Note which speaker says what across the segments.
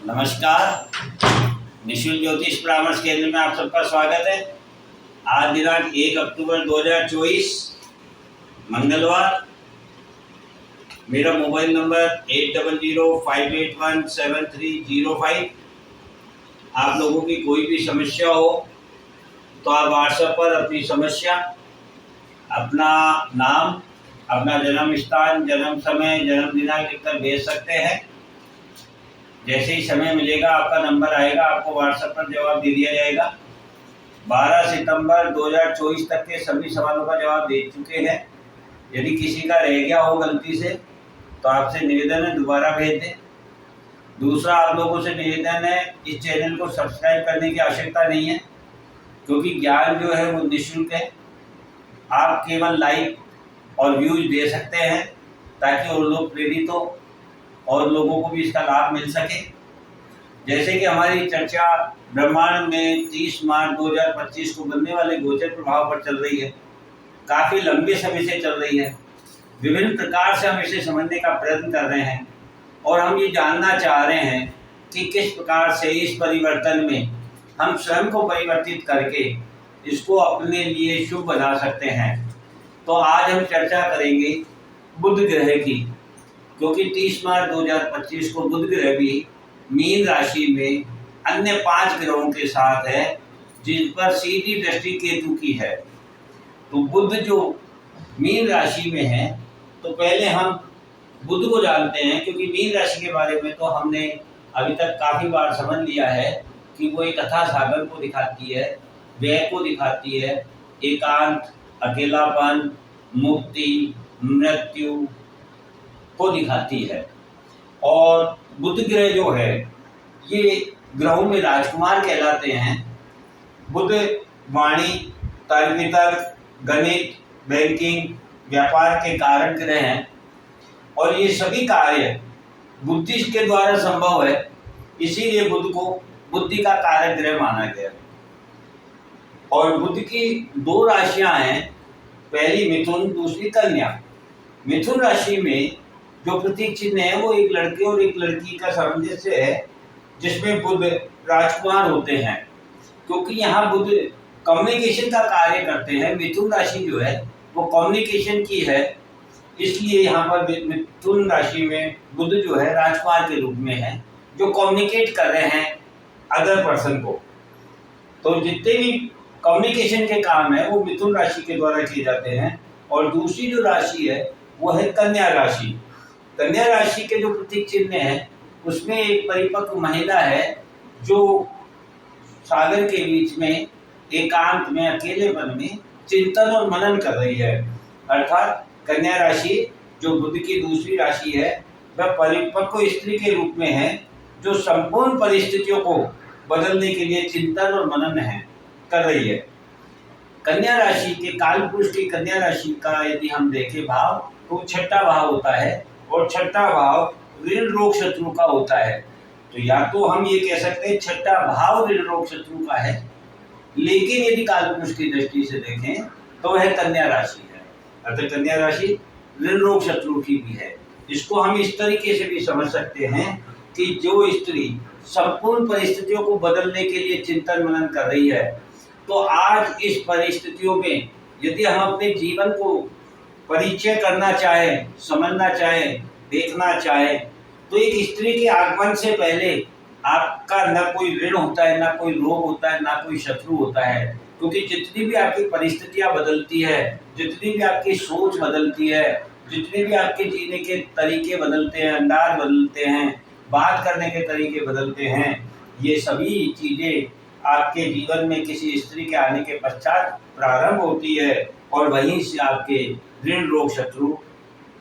Speaker 1: नमस्कार। निशुल्क ज्योतिष परामर्श केंद्र में आप सबका स्वागत है। आज दिनांक 1 अक्टूबर 2024 मंगलवार। मेरा मोबाइल नंबर 8005817305। आप लोगों की कोई भी समस्या हो तो आप व्हाट्सएप पर अपनी समस्या, अपना नाम, अपना जन्म स्थान, जन्म समय, जन्म दिनांक लिखकर भेज सकते हैं। जैसे ही समय मिलेगा आपका नंबर आएगा, आपको व्हाट्सएप पर जवाब दे दिया जाएगा। 12 सितंबर 2024 तक के सभी सवालों का जवाब दे चुके हैं। यदि किसी का रह गया हो गलती से तो आपसे निवेदन है दोबारा भेज दें। दूसरा, आप लोगों से निवेदन है, इस चैनल को सब्सक्राइब करने की आवश्यकता नहीं है, क्योंकि ज्ञान जो है वो निःशुल्क है। आप केवल लाइक और व्यूज दे सकते हैं ताकि और लोग प्रेरित हो और लोगों को भी इसका लाभ मिल सके। जैसे कि हमारी चर्चा ब्रह्मांड में 30 मार्च 2025 को बनने वाले गोचर प्रभाव पर चल रही है। काफ़ी लंबे समय से चल रही है। विभिन्न प्रकार से हम इसे समझने का प्रयत्न कर रहे हैं और हम ये जानना चाह रहे हैं कि किस प्रकार से इस परिवर्तन में हम स्वयं को परिवर्तित करके इसको अपने लिए शुभ बना सकते हैं। तो आज हम चर्चा करेंगे बुध ग्रह की, क्योंकि 30 मार्च 2025 को बुध ग्रह भी मीन राशि में अन्य 5 ग्रहों के साथ है, जिस पर सीधी दृष्टि केतु की है। तो बुध जो मीन राशि में है, तो पहले हम बुध को जानते हैं, क्योंकि मीन राशि के बारे में तो हमने अभी तक काफ़ी बार समझ लिया है कि वो एक अथाह सागर को दिखाती है, व्यय को दिखाती है, एकांत, अकेलापन, मुक्ति, मृत्यु को दिखाती है। और बुध ग्रह जो है ये ग्रहों में राजकुमार कहलाते हैं। बुध वाणी, तर्क वितर्क, गणित, बैंकिंग, व्यापार के कारक ग्रह हैं और ये सभी कार्य बुद्धि के द्वारा संभव है। इसीलिए बुध को बुद्धि का कारक ग्रह माना गया। और बुध की 2 राशियां हैं, पहली मिथुन, दूसरी कन्या। मिथुन राशि में जो प्रतीक चिन्ह है वो एक लड़के और एक लड़की का सामंजस्य है, जिसमें बुध राजकुमार होते हैं। क्योंकि यहाँ बुध कम्युनिकेशन का कार्य करते हैं, मिथुन राशि जो है वो कम्युनिकेशन की है, इसलिए यहाँ पर मिथुन राशि में बुध जो है राजकुमार के रूप में है, जो कम्युनिकेट कर रहे हैं अदर पर्सन को। तो जितने भी कम्युनिकेशन के काम है वो मिथुन राशि के द्वारा किए जाते हैं। और दूसरी जो राशि है वो है कन्या राशि। कन्या राशि के जो प्रतीक चिन्ह है उसमें एक परिपक्व महिला है, जो सागर के बीच में एकांत में, अकेलेपन में चिंतन और मनन कर रही है। अर्थात कन्या राशि जो बुध की दूसरी राशि है वह परिपक्व स्त्री के रूप में है, जो संपूर्ण परिस्थितियों को बदलने के लिए चिंतन और मनन कर रही है। कन्या राशि के कालपुरुष की कन्या राशि का यदि हम देखें भाव, तो 6ठा भाव होता है और 6ठा भाव ऋण रोग शत्रु का होता है। तो या तो हम ये कह सकते हैं 6ठा भाव ऋण रोग शत्रु का है, लेकिन यदि कालपुरुष की दृष्टि से देखें तो वह कन्या राशि है। अर्थात कन्या राशि ऋण रोग शत्रु की भी है। इसको हम इस तरीके से भी समझ सकते हैं कि जो स्त्री संपूर्ण परिस्थितियों को बदलने के लिए चिंतन मनन कर रही है, तो आज इस परिस्थितियों में यदि हम अपने जीवन को परिचय करना चाहें, समझना चाहें, देखना चाहें, तो एक स्त्री के आगमन से पहले आपका न कोई ऋण होता है, न कोई रोग होता है, न कोई शत्रु होता है। क्योंकि जितनी भी आपकी परिस्थितियां बदलती है, जितनी भी आपकी सोच बदलती है, जितने भी आपके जीने के तरीके बदलते हैं, अंदाज बदलते हैं, बात करने के तरीके बदलते हैं, ये सभी चीज़ें आपके जीवन में किसी स्त्री के आने के पश्चात प्रारंभ होती है और वहीं से आपके ऋण रोग शत्रु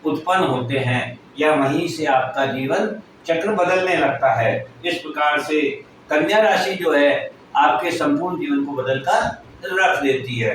Speaker 1: उत्पन्न होते हैं, या वहीं से आपका जीवन चक्र बदलने लगता है। इस प्रकार से कन्या राशि जो है आपके संपूर्ण जीवन को बदलकर रख देती है।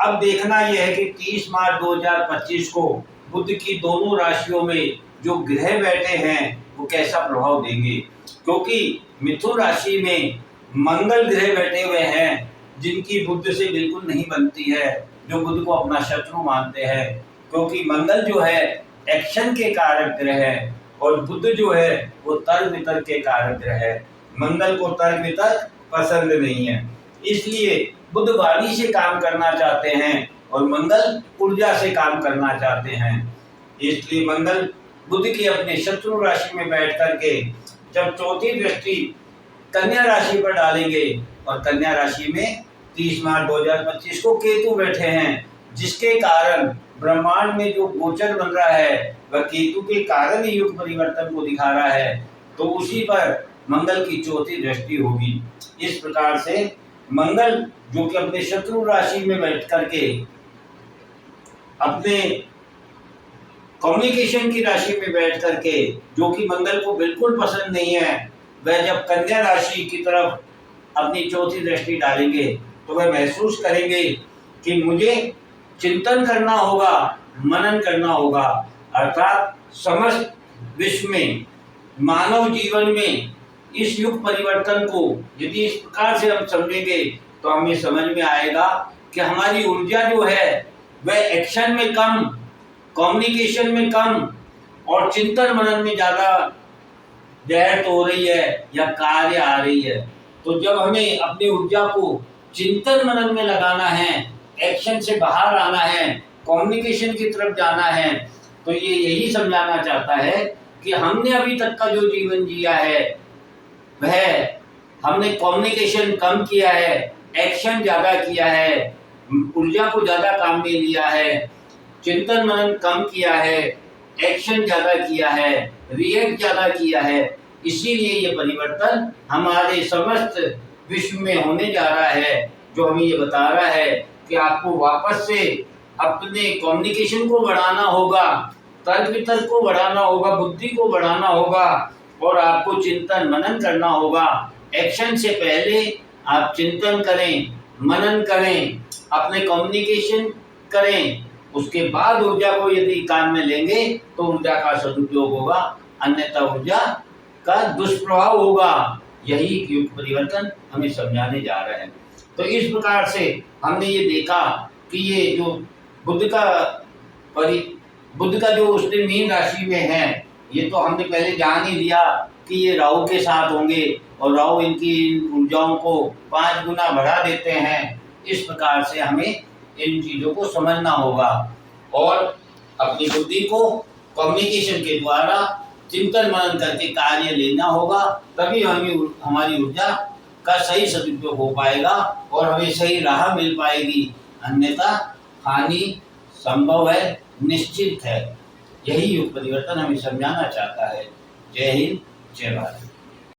Speaker 1: अब देखना यह है कि 30 मार्च 2025 को बुध की दोनों राशियों में जो ग्रह बैठे हैं वो कैसा प्रभाव देंगे। क्योंकि मिथुन राशि में मंगल ग्रह बैठे हुए हैं, जिनकी बुध से बिल्कुल नहीं बनती है, जो बुध को अपना शत्रु मानते हैं। क्योंकि मंगल जो है एक्शन के कारक ग्रह है और बुध जो है वो तर्क वितर्क के कारक ग्रह है। मंगल को तर्क वितर्क पसंद नहीं है, इसलिए बुध वाणी से काम करना चाहते हैं और मंगल ऊर्जा से काम करना चाहते हैं। इसलिए मंगल बुध की अपने शत्रु राशि में बैठ करके जब चौथी दृष्टि कन्या राशि पर डालेंगे, और कन्या राशि में 30 मार्च 2025 को केतु बैठे हैं, जिसके कारण ब्रह्मांड में जो गोचर बन रहा है वह केतु के कारण ही युग परिवर्तन को दिखा रहा है, तो उसी पर मंगल की चौथी दृष्टि होगी। इस प्रकार से मंगल जो कि अपने शत्रु राशि में बैठ करके अपने कम्युनिकेशन की राशि में बैठ करके, जो कि मंगल को बिल्कुल पसंद नहीं है, वह जब कन्या राशि की तरफ अपनी चौथी दृष्टि डालेंगे तो वह महसूस करेंगे कि मुझे चिंतन करना होगा, मनन करना होगा, अर्थात समस्त विश्व में, मानव जीवन में इस युग परिवर्तन को यदि इस प्रकार से हम समझेंगे तो हमें समझ में आएगा कि हमारी ऊर्जा जो है वह एक्शन में कम, कम्युनिकेशन में कम और चिंतन मनन में ज़्यादा व्यर्थ हो रही है या कार्य आ रही है। तो जब हमें अपनी ऊर्जा को चिंतन मनन में लगाना है, एक्शन से बाहर आना है, कम्युनिकेशन की तरफ जाना है, तो ये यही समझाना चाहता है कि हमने अभी तक का जो जीवन जिया है वह हमने कम्युनिकेशन कम किया है, एक्शन ज़्यादा किया है, ऊर्जा को ज़्यादा काम में लिया है, चिंतन मनन कम किया है, एक्शन ज़्यादा किया है, रिएक्ट ज़्यादा किया है। इसीलिए ये परिवर्तन हमारे समस्त विश्व में होने जा रहा है, जो हमें ये बता रहा है कि आपको वापस से अपने कम्युनिकेशन को बढ़ाना होगा, तर्क वितर्क को बढ़ाना होगा, बुद्धि को बढ़ाना होगा और आपको चिंतन मनन करना होगा। एक्शन से पहले आप चिंतन करें, मनन करें, अपने कम्युनिकेशन करें, उसके बाद ऊर्जा को यदि काम में लेंगे तो ऊर्जा का सदुपयोग होगा, अन्यथा ऊर्जा का दुष्प्रभाव होगा। यही युग परिवर्तन हमें समझाने जा रहे हैं। तो इस प्रकार से हमने ये देखा कि ये जो बुध का जो उसने मीन राशि में है, ये तो हमने पहले जान ही लिया कि ये राहु के साथ होंगे और राहु इनकी ऊर्जाओं को 5 गुना बढ़ा देते हैं। इस प्रकार से हमें इन चीज़ों को समझना होगा और अपनी बुद्धि को कम्युनिकेशन के द्वारा चिंतन मनन करके कार्य लेना होगा, तभी हमारी ऊर्जा का सही सदुपयोग हो पाएगा और हमें सही राह मिल पाएगी, अन्यथा हानि संभव है, निश्चित है। यही युग परिवर्तन हमें समझाना चाहता है। जय हिंद, जय भारत।